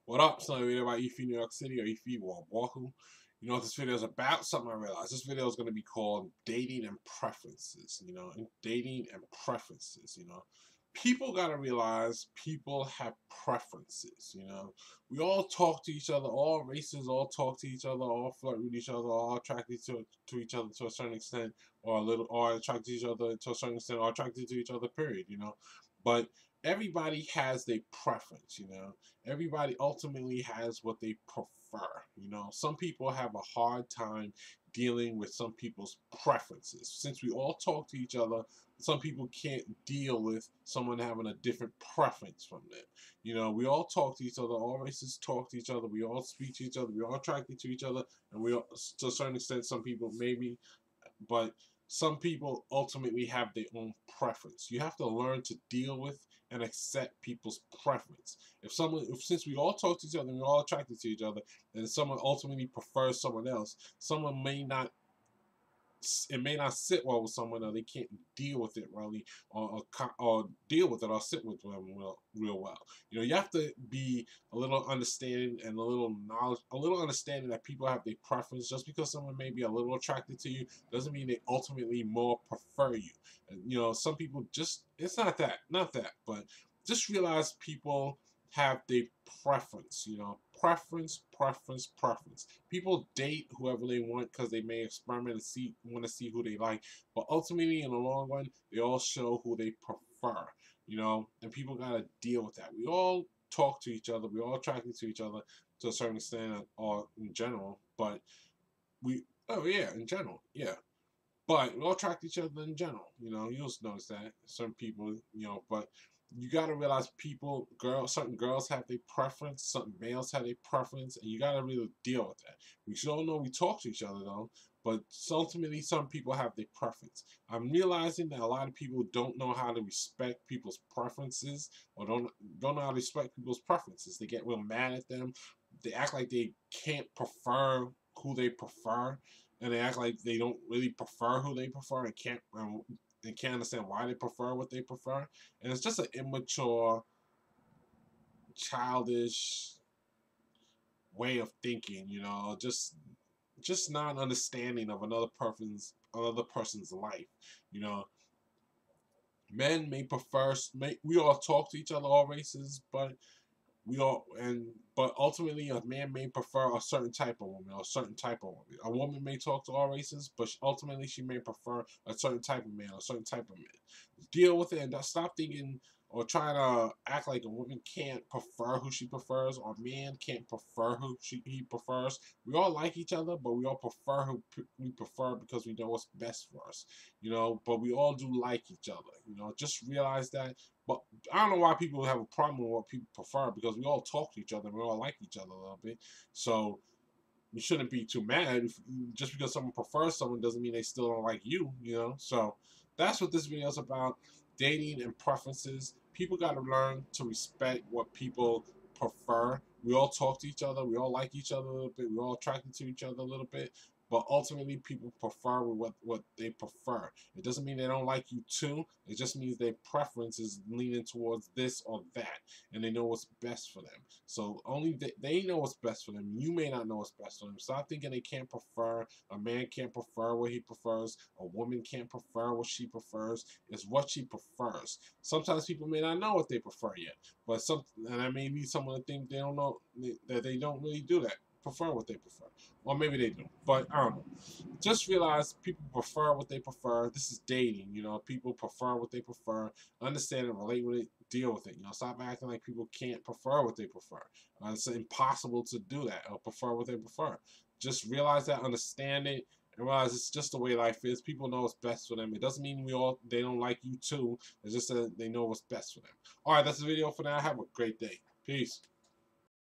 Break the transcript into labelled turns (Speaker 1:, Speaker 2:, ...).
Speaker 1: What up? It's another video about Efi New York City or Efi Walku. You know what this video is about? Something I realized. This video is going to be called Dating and Preferences. Dating and Preferences. People got to realize people have preferences. We all talk to each other. All races all talk to each other. All flirt with each other. All attracted to each other to a certain extent, or attracted to each other to a certain extent, or attracted to each other. Period. But everybody has their preference. Everybody ultimately has what they prefer. Some people have a hard time dealing with some people's preferences. Since we all talk to each other, some people can't deal with someone having a different preference from them. We all talk to each other. All races talk to each other. We all speak to each other. We all attracted to each other, and we all, to a certain extent, some people maybe, but some people ultimately have their own preference. You have to learn to deal with and accept people's preference. If since we all talk to each other and we're all attracted to each other, and someone ultimately prefers someone else, someone may not. It may not sit well with someone, or they can't deal with it really, or deal with it, or sit with them real well. You have to be a little understanding and a little knowledge, a little understanding that people have their preference. Just because someone may be a little attracted to you doesn't mean they ultimately more prefer you. And some people just, it's not that, but just realize people have their preference. Preference. People date whoever they want because they may experiment and want to see who they like, but ultimately in the long run, they all show who they prefer. And people gotta deal with that. We all talk to each other. We all attracted to each other to a certain extent, or in general. But in general, yeah. But we all attract each other in general. You'll notice that some people, but you got to realize certain girls have their preference, certain males have their preference, and you got to really deal with that. We should all know we talk to each other though, but ultimately some people have their preference. I'm realizing that a lot of people don't know how to respect people's preferences, or don't know how to respect people's preferences. They get real mad at them. They act like they can't prefer who they prefer, and they act like they don't really prefer who they prefer, and can't understand why they prefer what they prefer. And it's just an immature, childish way of thinking. Just not understanding of another person's life. You know, Men may prefer. We all talk to each other, all races, but ultimately a man may prefer a certain type of woman or a certain type of woman. A woman may talk to all races, but ultimately she may prefer a certain type of man or a certain type of man. Deal with it and stop thinking or trying to act like a woman can't prefer who she prefers, or a man can't prefer who he prefers. We all like each other, but we all prefer who we prefer because we know what's best for us. But we all do like each other. Just realize that. But I don't know why people have a problem with what people prefer, because we all talk to each other and we all like each other a little bit. So you shouldn't be too mad. Just because someone prefers someone doesn't mean they still don't like you. So that's what this video is about. Dating and preferences. People got to learn to respect what people prefer. We all talk to each other. We all like each other a little bit. We're all attracted to each other a little bit. But ultimately, people prefer what they prefer. It doesn't mean they don't like you too. It just means their preference is leaning towards this or that, and they know what's best for them. So only they know what's best for them. You may not know what's best for them. Stop thinking they can't prefer. A man can't prefer what he prefers. A woman can't prefer what she prefers. It's what she prefers. Sometimes people may not know what they prefer yet, and I may need someone to think they don't know, that they don't really do that. Prefer what they prefer, or maybe they do, but I don't know. Just realize people prefer what they prefer. This is dating. People prefer what they prefer. Understand it, relate with it, deal with it. Stop acting like people can't prefer what they prefer. It's impossible to do that or prefer what they prefer. Just realize that, understand it, and realize it's just the way life is. People know what's best for them. It doesn't mean they don't like you too. It's just that they know what's best for them. All right, that's the video for now. Have a great day. Peace.